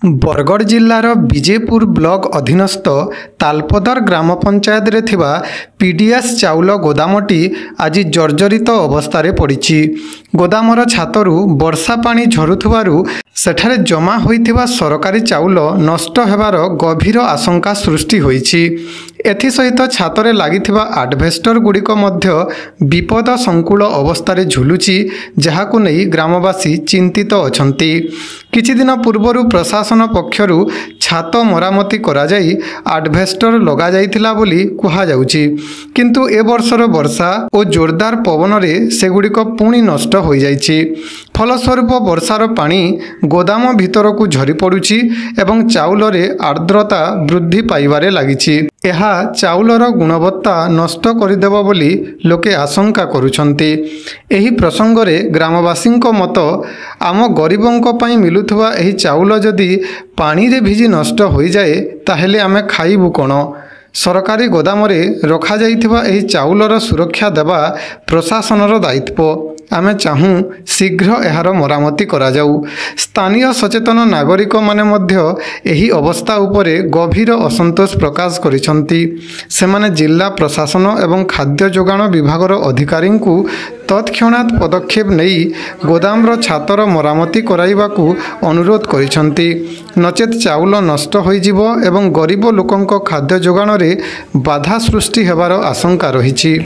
Bargarh जिल्लार Bijepur block अधीनस्थ तालपदर ग्राम पंचायत रे थिबा पीडीएस चाउल गोदामटी आज जर्जरित अवस्था पड़ी। गोदामर छातरू वर्षा पानी झरुथुबारु सेठारे जमा होइथिबा सरकारी चाउल नष्ट हेबार गभीर आशंका सृष्टि होइछि। एथि सहित छातरे लागिथिबा आडभेस्टर गुड़िक मध्य विपद संकुल अवस्था झुलुछि, जहाकु नै ग्रामवासी चिंतित अछंती। किछि दिन पूर्वरु प्रशासन पक्षरु छात मरामती करा जाई आडभेस्टर लगा जाइथिला बोली कुहा जाउछि, किंतु ए वर्षर वर्षा और जोरदार पवन रे सेगुड़िक पुणी नष्ट हो जाइछि। फलस्वरूप वर्षार पानी गोदाम भितर को झरी पड़ुछि एवं चाउल रे आर्द्रता वृद्धि पाइबारे लागिछि। एहा चाउलर गुणवत्ता नष्ट करदेव बोली लोके आशंका करुछंती। एही प्रसंग रे ग्रामवासींक मत, आम गरीबंक पई मिलुथुवा एही चाउल जदि पानी रे भिजी नष्ट हो जाए ताहेले आमे खाइबु कोन? सरकारी गोदाम रे रखा जाइथिबा एही चाउलर सुरक्षा देवा प्रशासनर दायित्व। आमे चाहूँ शीघ्र एहार मरामती करा जाऊ। स्थानीय सचेतन नागरिक माने मध्य एही अवस्था उपरे गभीर असंतोष प्रकाश करिसंती। सेमाने जिला प्रशासन एवं खाद्य जोगाण विभागर अधिकारी को तत्क्षणात् पदक्षेप नहीं गोदामर छातर मरामती कराइबाकू अनुरोध करिसंती। नचेत चाउल नष्ट होइजिबो एवं गरीब लोकंक खाद्य जोगाण रे बाधा सृष्टि हेबार आशंका रहिछि।